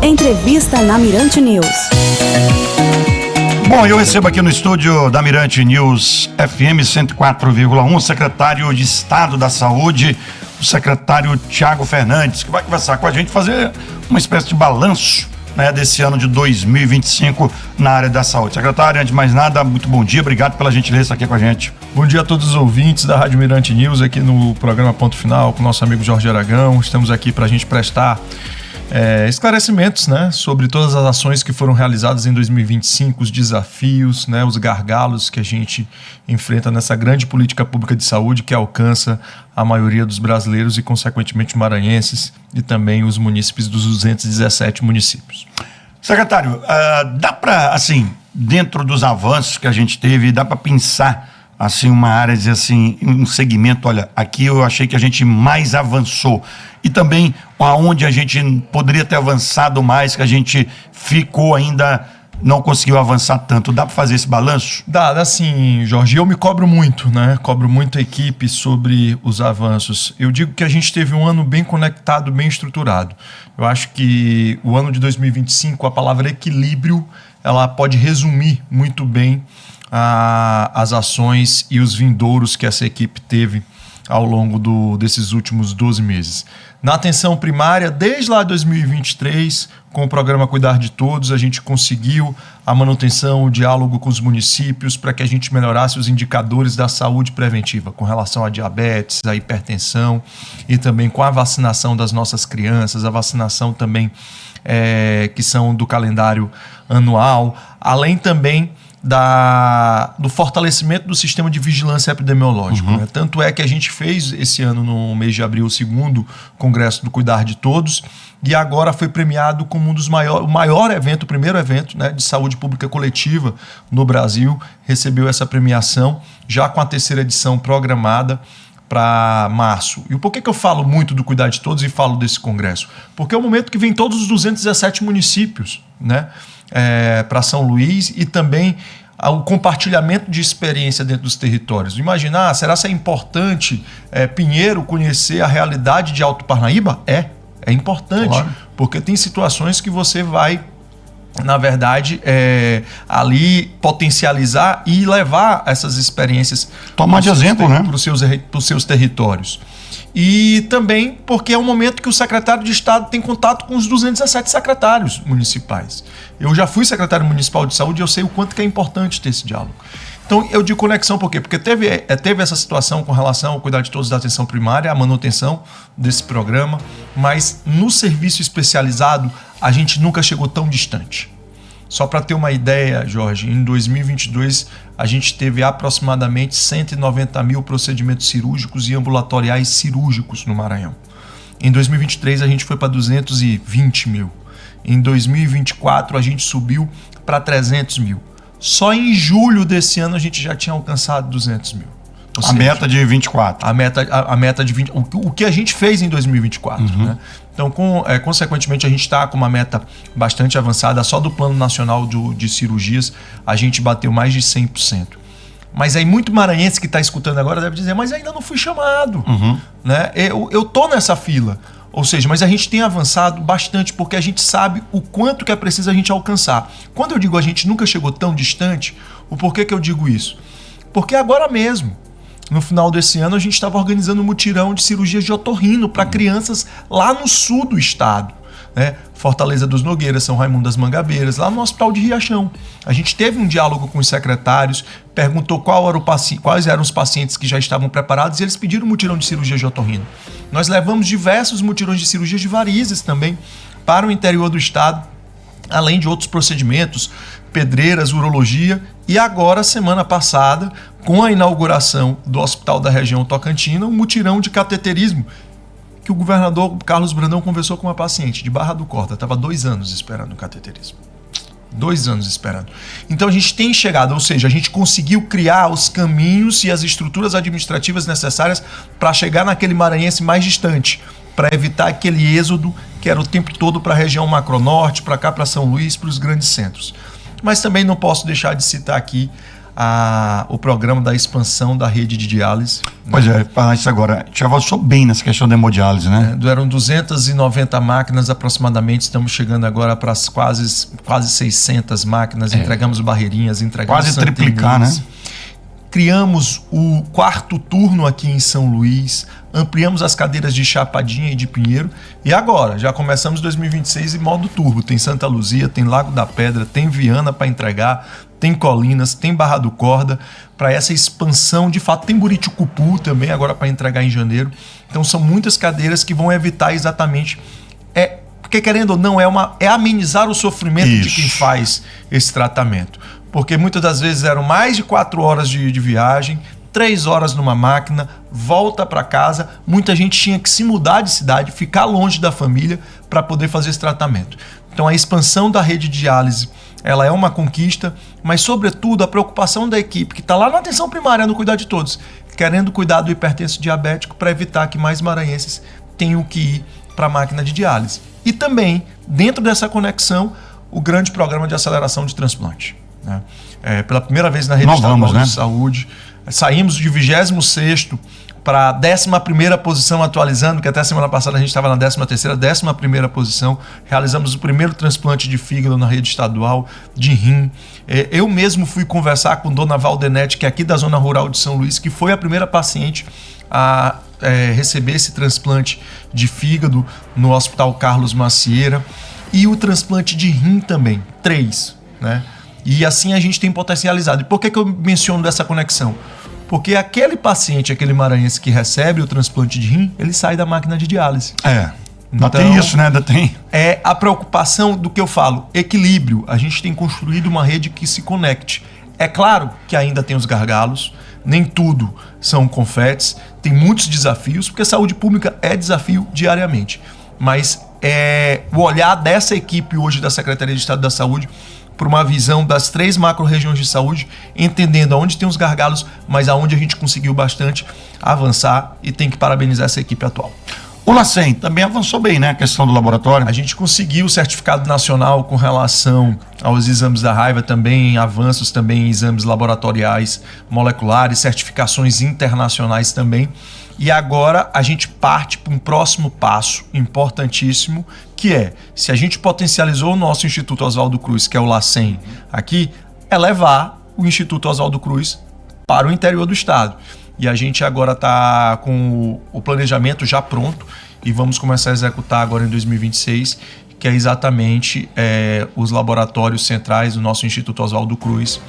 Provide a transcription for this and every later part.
Entrevista na Mirante News. Bom, eu recebo aqui no estúdio da Mirante News FM 104,1 o secretário de Estado da Saúde, o secretário Tiago Fernandes, que vai conversar com a gente, fazer uma espécie de balanço, né, desse ano de 2025 na área da saúde. Secretário, antes de mais nada, muito bom dia, obrigado pela gentileza de estar aqui com a gente. Bom dia a todos os ouvintes da Rádio Mirante News, aqui no programa Ponto Final, com o nosso amigo Jorge Aragão. Estamos aqui para a gente prestar esclarecimentos, né, sobre todas as ações que foram realizadas em 2025, os desafios, né, os gargalos que a gente enfrenta nessa grande política pública de saúde que alcança a maioria dos brasileiros e, consequentemente, maranhenses e também os munícipes dos 217 municípios. Secretário, dá para, assim, dentro dos avanços que a gente teve, dá para pensar, assim, uma área, dizer assim, um segmento, olha, aqui eu achei que a gente mais avançou, e também aonde a gente poderia ter avançado mais, que a gente ficou ainda, não conseguiu avançar tanto. Dá para fazer esse balanço? Dá sim, Jorge. Eu me cobro muito, né? Cobro muito a equipe sobre os avanços. Eu digo que a gente teve um ano bem conectado, bem estruturado. Eu acho que o ano de 2025, a palavra equilíbrio, ela pode resumir muito bem as ações e os vindouros que essa equipe teve ao longo desses últimos 12 meses. Na atenção primária, desde lá de 2023, com o programa Cuidar de Todos, a gente conseguiu a manutenção, o diálogo com os municípios para que a gente melhorasse os indicadores da saúde preventiva com relação à diabetes, à hipertensão e também com a vacinação das nossas crianças, a vacinação também que são do calendário anual, além também do fortalecimento do sistema de vigilância epidemiológica. Né? Tanto é que a gente fez esse ano, no mês de abril, o segundo Congresso do Cuidar de Todos, e agora foi premiado como o maior evento, o primeiro evento, né, de saúde pública coletiva no Brasil, recebeu essa premiação, já com a terceira edição programada para março. E por que eu falo muito do Cuidar de Todos e falo desse congresso? Porque é o momento que vem todos os 217 municípios, né, para São Luís, e também o compartilhamento de experiência dentro dos territórios. Imaginar, será que é importante Pinheiro conhecer a realidade de Alto Parnaíba? É importante, claro. Porque tem situações que você vai, na verdade, ali potencializar e levar essas experiências. Tomar de exemplo, né? Para os seus territórios. E também porque é um momento que o secretário de Estado tem contato com os 217 secretários municipais. Eu já fui secretário municipal de saúde e eu sei o quanto que é importante ter esse diálogo. Então, eu digo conexão por quê? Porque teve essa situação com relação ao Cuidar de Todos da atenção primária, a manutenção desse programa, mas no serviço especializado a gente nunca chegou tão distante. Só para ter uma ideia, Jorge, em 2022 a gente teve aproximadamente 190 mil procedimentos cirúrgicos e ambulatoriais cirúrgicos no Maranhão. Em 2023 a gente foi para 220 mil. Em 2024 a gente subiu para 300 mil. Só em julho desse ano a gente já tinha alcançado 200 mil. A meta de 24. A meta de 20. O que a gente fez em 2024. Né? Então, consequentemente, a gente está com uma meta bastante avançada. Só do Plano Nacional de Cirurgias, a gente bateu mais de 100%. Mas aí muito maranhense que está escutando agora deve dizer, mas ainda não fui chamado. Né? Eu estou nessa fila. Ou seja, mas a gente tem avançado bastante porque a gente sabe o quanto que é preciso a gente alcançar. Quando eu digo a gente nunca chegou tão distante, o porquê que eu digo isso? Porque agora mesmo, no final desse ano, a gente estava organizando um mutirão de cirurgias de otorrino para crianças lá no sul do estado. Né? Fortaleza dos Nogueiras, São Raimundo das Mangabeiras, lá no Hospital de Riachão. A gente teve um diálogo com os secretários, perguntou quais eram os pacientes que já estavam preparados e eles pediram um mutirão de cirurgia de otorrino. Nós levamos diversos mutirões de cirurgias de varizes também para o interior do estado, além de outros procedimentos, pedreiras, urologia, e agora, semana passada, com a inauguração do Hospital da Região Tocantina, um mutirão de cateterismo, que o governador Carlos Brandão conversou com uma paciente de Barra do Corda, estava 2 anos esperando o cateterismo. 2 anos esperando. Então a gente tem chegado, ou seja, a gente conseguiu criar os caminhos e as estruturas administrativas necessárias para chegar naquele maranhense mais distante, para evitar aquele êxodo que era o tempo todo para a região Macronorte, para cá, para São Luís, para os grandes centros. Mas também não posso deixar de citar aqui o programa da expansão da rede de diálise. Pois é, falar isso agora. A gente avançou bem nessa questão da hemodiálise, né? Eram 290 máquinas aproximadamente, estamos chegando agora para quase 600 máquinas, entregamos barreirinhas, entregamos quase triplicar, né? Criamos o 4º turno aqui em São Luís, ampliamos as cadeiras de Chapadinha e de Pinheiro e agora já começamos 2026 em modo turbo. Tem Santa Luzia, tem Lago da Pedra, tem Viana para entregar, tem Colinas, tem Barra do Corda para essa expansão. De fato, tem Buriticupu também agora para entregar em janeiro. Então são muitas cadeiras que vão evitar exatamente... Porque querendo ou não, é amenizar o sofrimento de quem faz esse tratamento. Porque muitas das vezes eram mais de 4 horas de viagem, 3 horas numa máquina, volta para casa. Muita gente tinha que se mudar de cidade, ficar longe da família para poder fazer esse tratamento. Então a expansão da rede de diálise, ela é uma conquista, mas sobretudo a preocupação da equipe que está lá na atenção primária, no cuidar de todos, querendo cuidar do hipertenso diabético para evitar que mais maranhenses tenham que ir para a máquina de diálise. E também, dentro dessa conexão, o grande programa de aceleração de transplante. Né? Pela primeira vez na rede estadual de saúde, saímos de 26º para a 11ª posição, atualizando, que até semana passada a gente estava na 13ª, 11ª posição. Realizamos o primeiro transplante de fígado na rede estadual, de rim. Eu mesmo fui conversar com Dona Valdenete, que é aqui da zona rural de São Luís, que foi a primeira paciente a receber esse transplante de fígado no Hospital Carlos Macieira, e o transplante de rim também, 3, né? E assim a gente tem potencializado. E por que eu menciono dessa conexão? Porque aquele paciente, aquele maranhense que recebe o transplante de rim, ele sai da máquina de diálise. Ainda tem isso, né? Ainda tem. É a preocupação do que eu falo, equilíbrio. A gente tem construído uma rede que se conecte. É claro que ainda tem os gargalos, nem tudo são confetes, tem muitos desafios, porque a saúde pública é desafio diariamente. Mas o olhar dessa equipe hoje da Secretaria de Estado da Saúde por uma visão das 3 macro-regiões de saúde, entendendo aonde tem os gargalos, mas aonde a gente conseguiu bastante avançar, e tem que parabenizar essa equipe atual. O LACEN também avançou bem, né? A questão do laboratório. A gente conseguiu o certificado nacional com relação aos exames da raiva, também avanços também em exames laboratoriais moleculares, certificações internacionais também. E agora a gente parte para um próximo passo importantíssimo, que se a gente potencializou o nosso Instituto Oswaldo Cruz, que é o LACEN aqui, é levar o Instituto Oswaldo Cruz para o interior do estado. E a gente agora está com o planejamento já pronto e vamos começar a executar agora em 2026, que é exatamente os laboratórios centrais do nosso Instituto Oswaldo Cruz,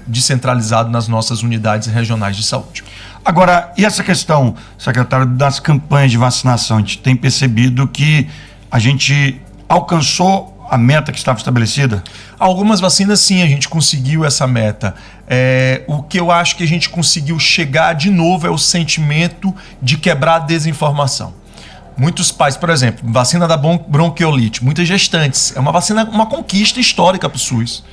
descentralizado nas nossas unidades regionais de saúde. Agora, e essa questão, secretário, das campanhas de vacinação? A gente tem percebido que a gente alcançou a meta que estava estabelecida? Algumas vacinas, sim, a gente conseguiu essa meta. O que eu acho que a gente conseguiu chegar de novo é o sentimento de quebrar a desinformação. Muitos pais, por exemplo, vacina da bronquiolite, muitas gestantes. É uma vacina, uma conquista histórica para o SUS.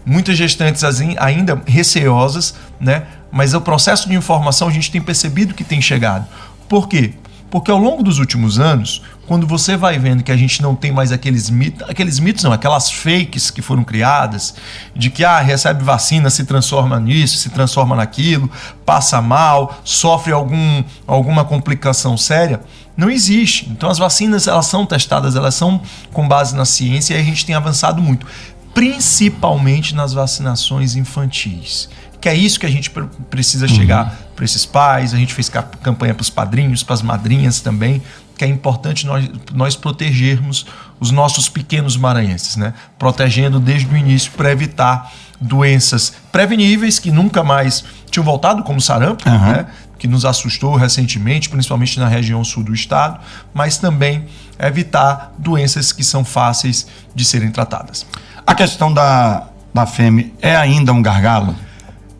Muitas gestantes ainda receosas, né? Mas o processo de informação a gente tem percebido que tem chegado. Por quê? Porque ao longo dos últimos anos, quando você vai vendo que a gente não tem mais aqueles mitos não, aquelas fakes que foram criadas, de que recebe vacina, se transforma nisso, se transforma naquilo, passa mal, sofre alguma complicação séria, não existe. Então as vacinas, elas são testadas, elas são com base na ciência, e a gente tem avançado muito, principalmente nas vacinações infantis. Que é isso que a gente precisa chegar para esses pais. A gente fez campanha para os padrinhos, para as madrinhas também, que é importante nós protegermos os nossos pequenos maranhenses, né? Protegendo desde o início para evitar doenças preveníveis que nunca mais tinham voltado, como sarampo, né? Que nos assustou recentemente, principalmente na região sul do estado, mas também evitar doenças que são fáceis de serem tratadas. A questão da FEME é ainda um gargalo?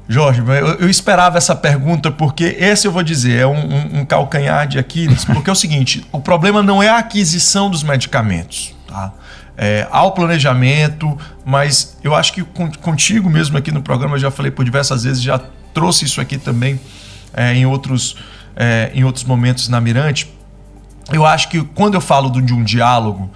Jorge, eu esperava essa pergunta, porque esse eu vou dizer, é um calcanhar de Aquiles, porque é o seguinte, o problema não é a aquisição dos medicamentos, tá? Há o planejamento, mas eu acho que contigo mesmo aqui no programa, eu já falei por diversas vezes, já trouxe isso aqui também em outros momentos na Mirante. eu acho que quando eu falo de um diálogo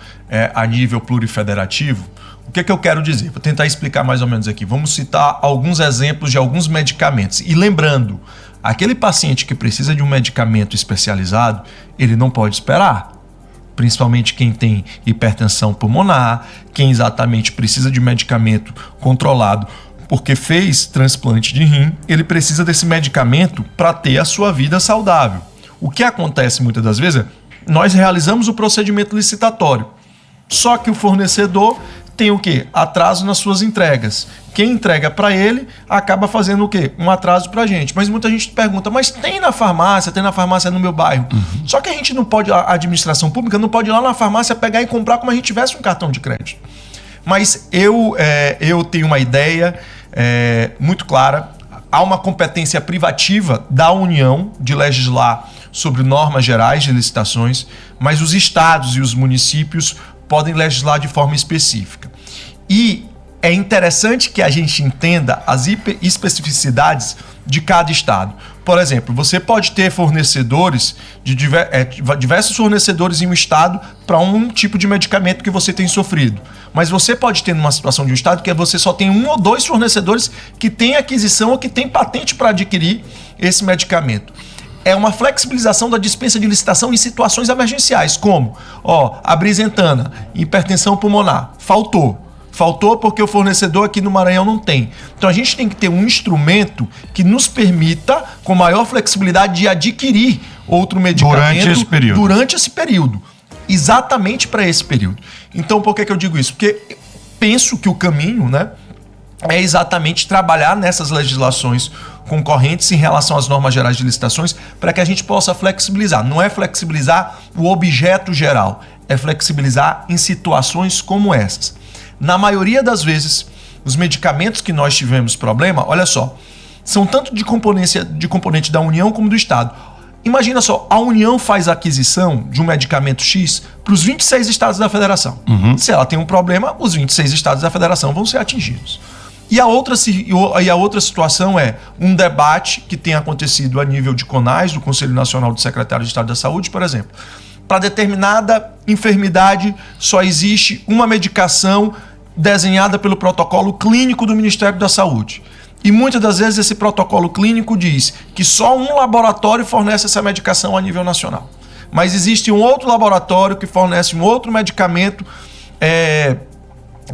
a nível plurifederativo, o que eu quero dizer? Vou tentar explicar mais ou menos aqui. Vamos citar alguns exemplos de alguns medicamentos. E lembrando, aquele paciente que precisa de um medicamento especializado, ele não pode esperar. Principalmente quem tem hipertensão pulmonar, quem exatamente precisa de medicamento controlado porque fez transplante de rim, ele precisa desse medicamento para ter a sua vida saudável. O que acontece muitas das vezes é nós realizamos o procedimento licitatório, só que o fornecedor tem o quê? Atraso nas suas entregas. Quem entrega para ele acaba fazendo o quê? Um atraso para a gente. Mas muita gente pergunta, mas tem na farmácia no meu bairro. Uhum. Só que a gente não pode, a administração pública não pode ir lá na farmácia pegar e comprar como a gente tivesse um cartão de crédito. Mas eu tenho uma ideia muito clara. Há uma competência privativa da União de legislar sobre normas gerais de licitações, mas os estados e os municípios podem legislar de forma específica. E é interessante que a gente entenda as especificidades de cada estado. Por exemplo, você pode ter fornecedores, diversos fornecedores em um estado para um tipo de medicamento que você tem sofrido. Mas você pode ter numa situação de um estado que você só tem 1 ou 2 fornecedores que têm aquisição ou que têm patente para adquirir esse medicamento. É uma flexibilização da dispensa de licitação em situações emergenciais, como a Brisentana, hipertensão pulmonar, faltou porque o fornecedor aqui no Maranhão não tem. Então a gente tem que ter um instrumento que nos permita, com maior flexibilidade, de adquirir outro medicamento durante esse período. Exatamente para esse período. Então por que eu digo isso? Porque penso que o caminho, né, é exatamente trabalhar nessas legislações concorrentes em relação às normas gerais de licitações para que a gente possa flexibilizar. Não é flexibilizar o objeto geral, é flexibilizar em situações como essas. Na maioria das vezes, os medicamentos que nós tivemos problema, olha só, são tanto de componente da União como do Estado. Imagina só, a União faz a aquisição de um medicamento X para os 26 estados da federação. Uhum. Se ela tem um problema, os 26 estados da federação vão ser atingidos. E a outra situação é um debate que tem acontecido a nível de CONAS, do Conselho Nacional de Secretários de Estado da Saúde, por exemplo. Para determinada enfermidade, só existe uma medicação desenhada pelo protocolo clínico do Ministério da Saúde. E muitas das vezes esse protocolo clínico diz que só um laboratório fornece essa medicação a nível nacional. Mas existe um outro laboratório que fornece um outro medicamento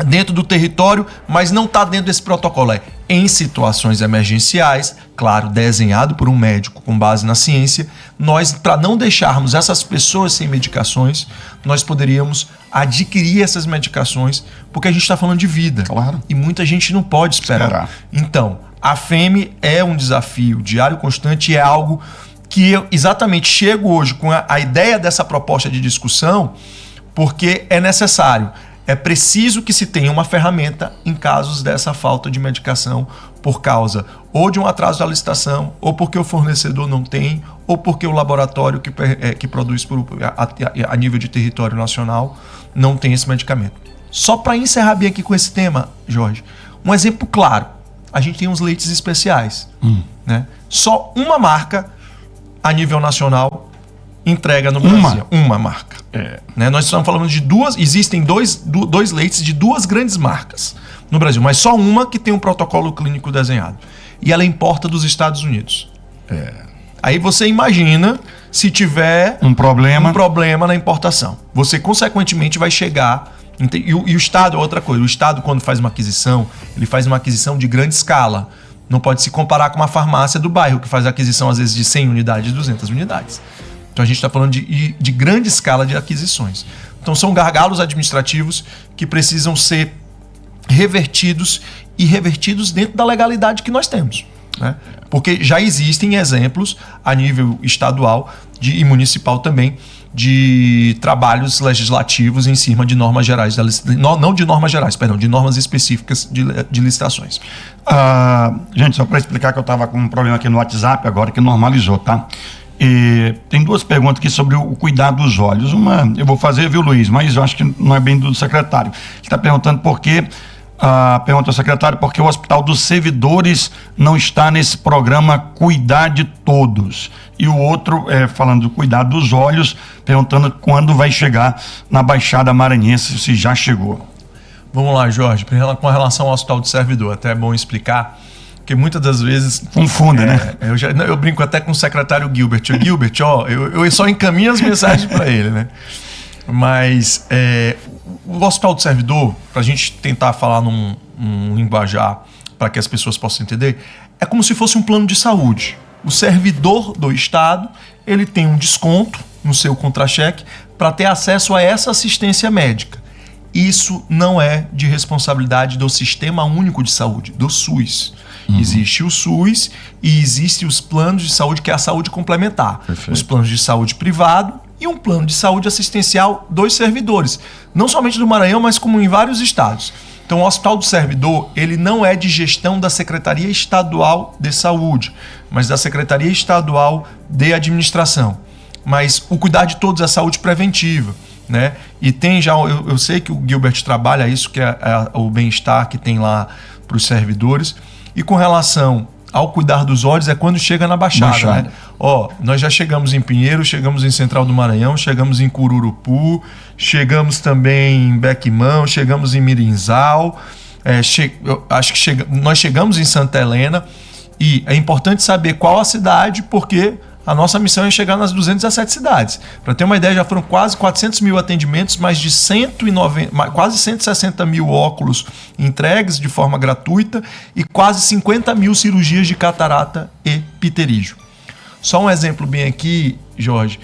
dentro do território, mas não está dentro desse protocolo. Em situações emergenciais, claro, desenhado por um médico com base na ciência, nós, para não deixarmos essas pessoas sem medicações, nós poderíamos adquirir essas medicações, porque a gente está falando de vida. Claro. E muita gente não pode esperar. Então, a FEME é um desafio diário constante e é algo que eu exatamente chego hoje com a ideia dessa proposta de discussão, porque é necessário. É preciso que se tenha uma ferramenta em casos dessa falta de medicação por causa ou de um atraso da licitação, ou porque o fornecedor não tem, ou porque o laboratório que produz a nível de território nacional não tem esse medicamento. Só para encerrar bem aqui com esse tema, Jorge, um exemplo claro. A gente tem os leites especiais. Né? Só uma marca a nível nacional entrega no Brasil. Uma marca. Né? Nós estamos falando de existem dois leites de 2 grandes marcas no Brasil, mas só uma que tem um protocolo clínico desenhado. E ela importa dos Estados Unidos. Aí você imagina se tiver um problema na importação. Você, consequentemente, vai chegar... E o Estado é outra coisa. O Estado, quando faz uma aquisição, ele faz uma aquisição de grande escala. Não pode se comparar com uma farmácia do bairro, que faz a aquisição, às vezes, de 100 unidades, 200 unidades. Então a gente está falando de grande escala de aquisições. Então são gargalos administrativos que precisam ser revertidos dentro da legalidade que nós temos. Né? Porque já existem exemplos a nível estadual e municipal também de trabalhos legislativos em cima de normas gerais, não de normas gerais, perdão, de normas específicas de licitações. Gente, só para explicar que eu estava com um problema aqui no WhatsApp agora que normalizou, tá? E tem 2 perguntas aqui sobre o cuidado dos olhos. Uma eu vou fazer, viu, Luiz? Mas eu acho que não é bem do secretário. Ele está perguntando por que A pergunta ao secretário, porque o Hospital dos Servidores não está nesse programa Cuidar de Todos. E o outro, falando do cuidar dos olhos, perguntando quando vai chegar na Baixada Maranhense, se já chegou. Vamos lá, Jorge, com relação ao Hospital do Servidor, até é bom explicar, porque muitas das vezes... Confunde, né? Eu brinco até com o secretário Gilbert. O Gilbert, eu só encaminho as mensagens para ele, né? Mas o Hospital do Servidor, para a gente tentar falar num linguajar para que as pessoas possam entender, é como se fosse um plano de saúde. O servidor do Estado, ele tem um desconto no seu contra-cheque para ter acesso a essa assistência médica. Isso não é de responsabilidade do Sistema Único de Saúde, do SUS. Existe o SUS e existem os planos de saúde, que é a saúde complementar. Perfeito. Os planos de saúde privado e um plano de saúde assistencial dos servidores. Não somente do Maranhão, mas como em vários estados. Então, o Hospital do Servidor, ele não é de gestão da Secretaria Estadual de Saúde, mas da Secretaria Estadual de Administração. Mas o cuidar de todos é a saúde preventiva, né? E tem já, eu sei que o Gilbert trabalha isso, que é o bem-estar que tem lá para os servidores. E com relação ao cuidar dos olhos, é quando chega na Baixada. Né? Nós já chegamos em Pinheiros, chegamos em Central do Maranhão, chegamos em Cururupu, chegamos também em Bequimão, chegamos em Mirinzal, nós chegamos em Santa Helena, e é importante saber qual a cidade, porque a nossa missão é chegar nas 217 cidades. Para ter uma ideia, já foram quase 400 mil atendimentos, mais de quase 160 mil óculos entregues de forma gratuita e quase 50 mil cirurgias de catarata e pterígio. Só um exemplo bem aqui, Jorge,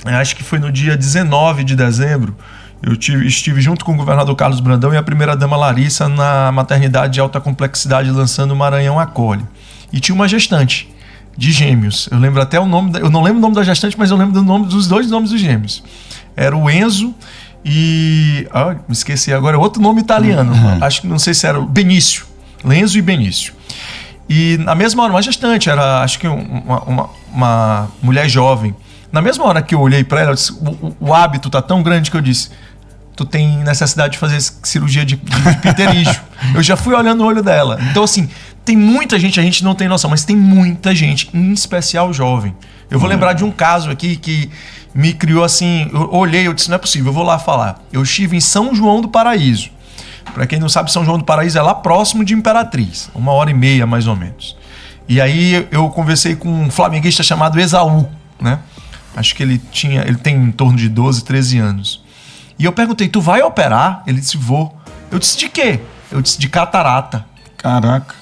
acho que foi no dia 19 de dezembro, eu estive junto com o governador Carlos Brandão e a primeira-dama Larissa na maternidade de alta complexidade lançando o Maranhão Acolhe. E tinha uma gestante de gêmeos. Eu lembro até o nome, eu não lembro o nome da gestante, mas eu lembro dos dois nomes dos gêmeos. Era o Enzo e... me esqueci agora, outro nome italiano. Acho que não sei se era o Benício. Lenzo e Benício. E na mesma hora, uma gestante, era acho que uma mulher jovem. Na mesma hora que eu olhei para ela, eu disse, o hábito tá tão grande que eu disse: tu tem necessidade de fazer cirurgia de pterígio. Eu já fui olhando o olho dela. Então, assim, tem muita gente, a gente não tem noção, mas tem muita gente, em especial jovem. Eu vou lembrar de um caso aqui que me criou assim, eu olhei, eu disse, não é possível, eu vou lá falar. Eu estive em São João do Paraíso. Para quem não sabe, São João do Paraíso é lá próximo de Imperatriz, 1h30 mais ou menos. E aí eu conversei com um flamenguista chamado Esaú, né? Acho que ele tem em torno de 12, 13 anos. E eu perguntei, tu vai operar? Ele disse, vou. Eu disse, de quê? Eu disse, de catarata. Caraca.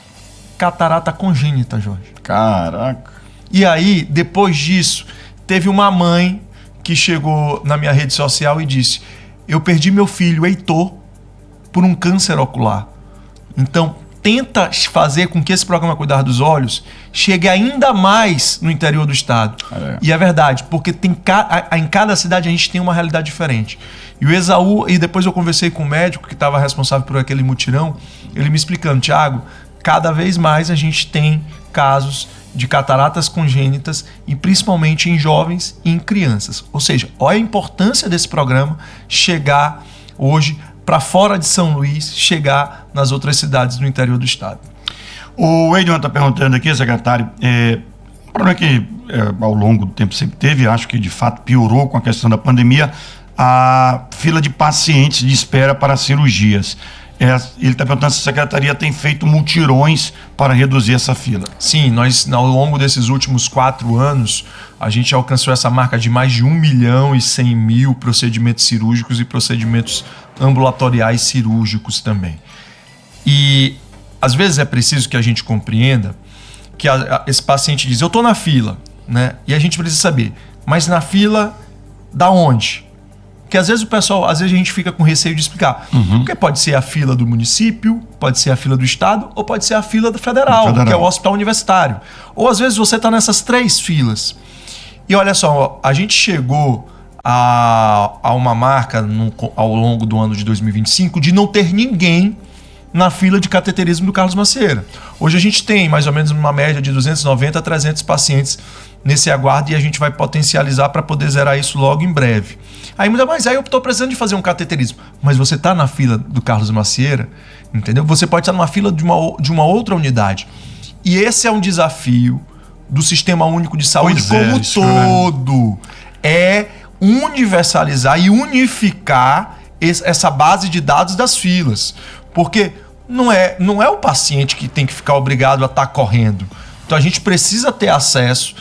Catarata congênita, Jorge. Caraca. E aí, depois disso, teve uma mãe que chegou na minha rede social e disse, eu perdi meu filho, Heitor, por um câncer ocular. Então, tenta fazer com que esse programa Cuidar dos Olhos chegue ainda mais no interior do estado. E é verdade, porque em cada cidade a gente tem uma realidade diferente. E o Esaú, e depois eu conversei com o médico que estava responsável por aquele mutirão, ele me explicando, Thiago, cada vez mais a gente tem casos de cataratas congênitas e principalmente em jovens e em crianças. Ou seja, olha a importância desse programa chegar hoje para fora de São Luís, chegar nas outras cidades do interior do estado. O Edman está perguntando aqui, secretário, um problema que ao longo do tempo sempre teve, acho que de fato piorou com a questão da pandemia, a fila de pacientes de espera para cirurgias. Ele está perguntando se a secretaria tem feito mutirões para reduzir essa fila. Sim, nós ao longo desses últimos 4 anos, a gente alcançou essa marca de mais de 1.100.000 procedimentos cirúrgicos e procedimentos ambulatoriais cirúrgicos também. E às vezes é preciso que a gente compreenda que esse paciente diz, eu estou na fila, né? E a gente precisa saber, mas na fila da onde? Porque às vezes a gente fica com receio de explicar. Porque pode ser a fila do município, pode ser a fila do estado, ou pode ser a fila do federal, que é o hospital universitário. Ou às vezes você está nessas 3 filas. E olha só, a gente chegou a uma marca ao longo do ano de 2025 de não ter ninguém na fila de cateterismo do Carlos Macieira. Hoje a gente tem mais ou menos uma média de 290 a 300 pacientes nesse aguardo e a gente vai potencializar para poder zerar isso logo em breve. Aí muita mais, aí eu estou precisando de fazer um cateterismo. Mas você está na fila do Carlos Macieira, entendeu? Você pode estar numa fila de uma outra unidade. E esse é um desafio do Sistema Único de Saúde como todo. É universalizar e unificar essa base de dados das filas. Porque não é o paciente que tem que ficar obrigado a estar correndo. Então a gente precisa ter acesso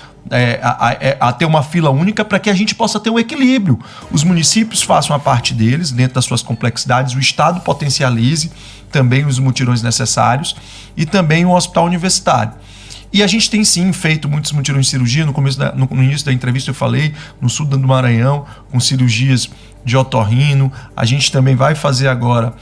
a ter uma fila única para que a gente possa ter um equilíbrio. Os municípios façam a parte deles, dentro das suas complexidades, o Estado potencialize também os mutirões necessários e também o hospital universitário. E a gente tem sim feito muitos mutirões de cirurgia. No início da entrevista eu falei, no sul do Maranhão, com cirurgias de otorrino. A gente também vai fazer agora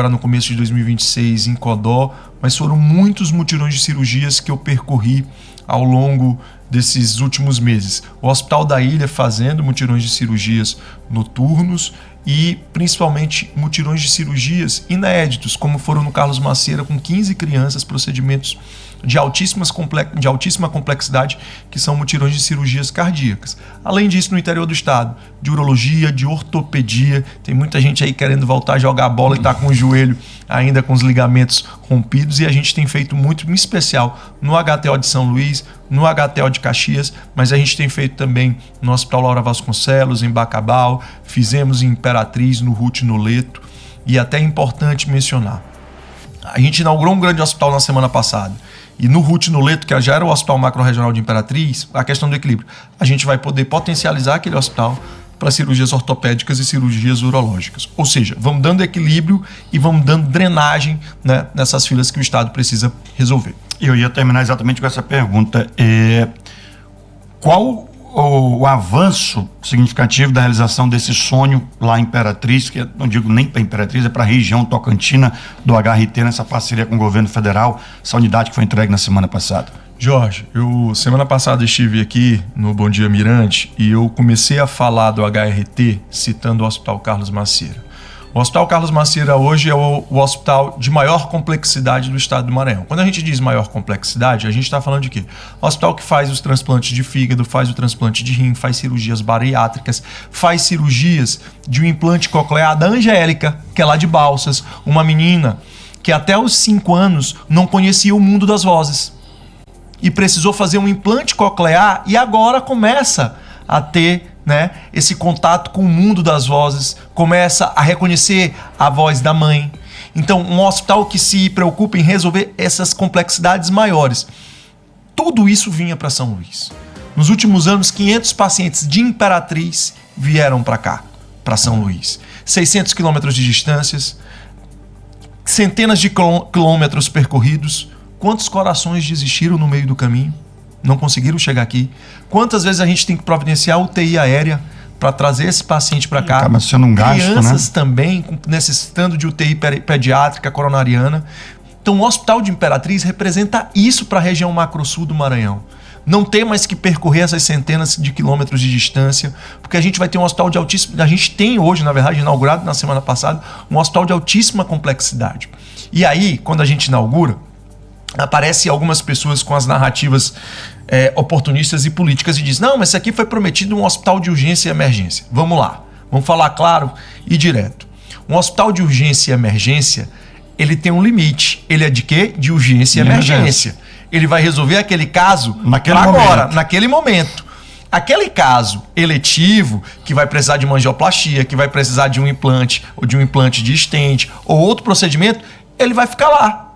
no começo de 2026 em Codó, mas foram muitos mutirões de cirurgias que eu percorri ao longo desses últimos meses. O Hospital da Ilha fazendo mutirões de cirurgias noturnos e principalmente mutirões de cirurgias inéditos, como foram no Carlos Macieira com 15 crianças, procedimentos de altíssima complexidade, que são mutirões de cirurgias cardíacas. Além disso, no interior do estado, de urologia, de ortopedia, tem muita gente aí querendo voltar a jogar bola e tá com o joelho ainda com os ligamentos rompidos, e a gente tem feito muito, em especial no HTO de São Luís, no HTO de Caxias, mas a gente tem feito também no Hospital Laura Vasconcelos, em Bacabal, fizemos em Imperatriz, no RUT Noleto, e até é importante mencionar, a gente inaugurou um grande hospital na semana passada, e no RUT Noleto, que já era o Hospital Macro-Regional de Imperatriz, a questão do equilíbrio, a gente vai poder potencializar aquele hospital para cirurgias ortopédicas e cirurgias urológicas. Ou seja, vamos dando equilíbrio e vamos dando drenagem, né, nessas filas que o Estado precisa resolver. Eu ia terminar exatamente com essa pergunta. Qual o avanço significativo da realização desse sonho lá em Imperatriz, que eu não digo nem para Imperatriz, é para a região tocantina do HRT, nessa parceria com o governo federal, essa unidade que foi entregue na semana passada? Jorge, eu semana passada estive aqui no Bom Dia Mirante e eu comecei a falar do HRT citando o Hospital Carlos Macieira. O Hospital Carlos Macieira hoje é o hospital de maior complexidade do estado do Maranhão. Quando a gente diz maior complexidade, a gente está falando de quê? O hospital que faz os transplantes de fígado, faz o transplante de rim, faz cirurgias bariátricas, faz cirurgias de um implante coclear da Angélica, que é lá de Balsas, uma menina que até os 5 anos não conhecia o mundo das vozes. E precisou fazer um implante coclear e agora começa a ter, né, esse contato com o mundo das vozes, começa a reconhecer a voz da mãe. Então, um hospital que se preocupa em resolver essas complexidades maiores. Tudo isso vinha para São Luís. Nos últimos anos, 500 pacientes de Imperatriz vieram para cá, para São Luís. 600 quilômetros de distâncias, centenas de quilômetros percorridos. Quantos corações desistiram no meio do caminho? Não conseguiram chegar aqui? Quantas vezes a gente tem que providenciar UTI aérea para trazer esse paciente para cá? Acaba sendo um gasto, crianças, né? Também necessitando de UTI pediátrica, coronariana. Então o Hospital de Imperatriz representa isso para a região macro-sul do Maranhão. Não ter mais que percorrer essas centenas de quilômetros de distância, porque a gente vai ter um hospital de altíssima... A gente tem hoje, na verdade, inaugurado na semana passada, um hospital de altíssima complexidade. E aí, quando a gente inaugura, aparecem algumas pessoas com as narrativas oportunistas e políticas e diz: não, mas isso aqui foi prometido um hospital de urgência e emergência. Vamos lá, vamos falar claro e direto. Um hospital de urgência e emergência, ele tem um limite. Ele é de quê? De urgência e emergência. Ele vai resolver aquele caso naquele momento. Aquele caso eletivo, que vai precisar de uma angioplastia, que vai precisar de um implante, ou de um implante de stent, ou outro procedimento, ele vai ficar lá.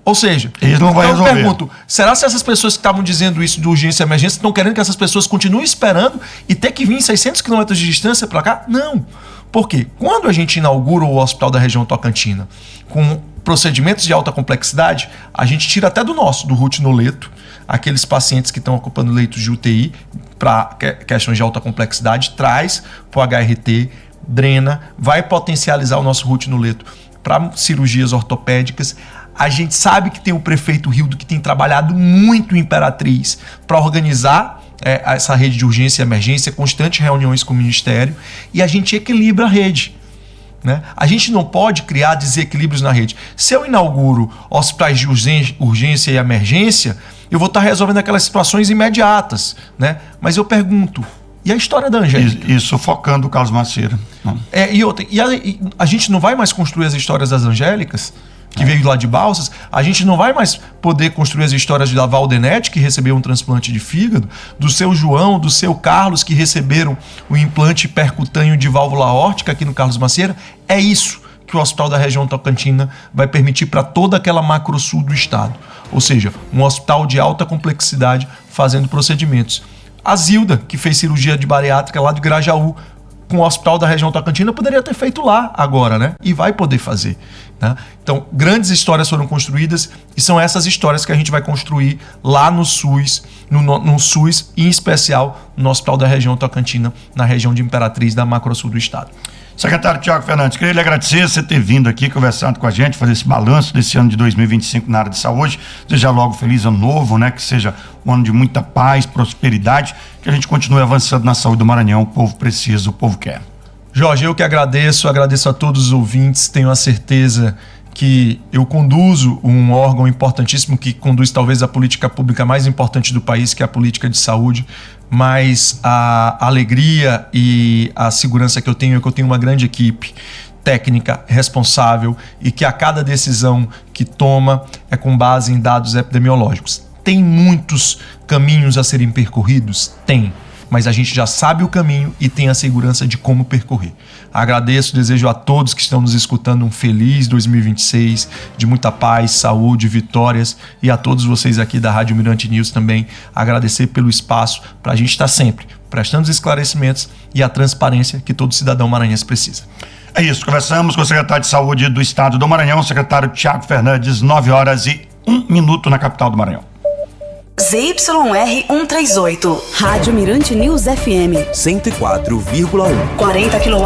Ou seja, eles não vai resolver. Eu pergunto, será que essas pessoas que estavam dizendo isso de urgência e emergência estão querendo que essas pessoas continuem esperando e ter que vir 600 quilômetros de distância para cá? Não. Por quê? Quando a gente inaugura o Hospital da Região Tocantina com procedimentos de alta complexidade, a gente tira até do RUT Noleto, aqueles pacientes que estão ocupando leitos de UTI para questões de alta complexidade, traz para o HRT, drena, vai potencializar o nosso RUT Noleto para cirurgias ortopédicas. A gente sabe que tem o prefeito Rildo, que tem trabalhado muito em Imperatriz para organizar essa rede de urgência e emergência, constantes reuniões com o Ministério, e a gente equilibra a rede. né? A gente não pode criar desequilíbrios na rede. Se eu inauguro hospitais de urgência e emergência, eu vou estar resolvendo aquelas situações imediatas, né? Mas eu pergunto, e a história da Angélica? E sufocando o Carlos Macieira. E a gente não vai mais construir as histórias das Angélicas, que veio lá de Balsas. A gente não vai mais poder construir as histórias da Valdenete, que recebeu um transplante de fígado, do seu João, do seu Carlos, que receberam o implante percutâneo de válvula aórtica aqui no Carlos Macieira. É isso que o Hospital da Região Tocantina vai permitir para toda aquela macro-sul do estado. Ou seja, um hospital de alta complexidade fazendo procedimentos. A Zilda, que fez cirurgia de bariátrica lá de Grajaú, com o Hospital da Região Tocantina, poderia ter feito lá agora, né? E vai poder fazer, né? Então, grandes histórias foram construídas e são essas histórias que a gente vai construir lá no SUS, no SUS e, em especial, no Hospital da Região Tocantina, na região de Imperatriz, da macro-sul do estado. Secretário Tiago Fernandes, queria lhe agradecer você ter vindo aqui conversando com a gente, fazer esse balanço desse ano de 2025 na área de saúde. Desejar logo feliz ano novo, né? Que seja um ano de muita paz, prosperidade, que a gente continue avançando na saúde do Maranhão. O povo precisa, o povo quer. Jorge, eu que agradeço a todos os ouvintes, tenho a certeza que eu conduzo um órgão importantíssimo que conduz talvez a política pública mais importante do país, que é a política de saúde, mas a alegria e a segurança que eu tenho é que eu tenho uma grande equipe técnica, responsável e que a cada decisão que toma é com base em dados epidemiológicos. Tem muitos caminhos a serem percorridos? Tem. Mas a gente já sabe o caminho e tem a segurança de como percorrer. Agradeço, desejo a todos que estão nos escutando um feliz 2026, de muita paz, saúde, vitórias, e a todos vocês aqui da Rádio Mirante News também agradecer pelo espaço para a gente estar sempre prestando os esclarecimentos e a transparência que todo cidadão maranhense precisa. É isso, conversamos com o secretário de Saúde do Estado do Maranhão, o secretário Tiago Fernandes, 9h01 na capital do Maranhão. ZYR 138, Rádio Mirante News FM, 104,1. 40 kW.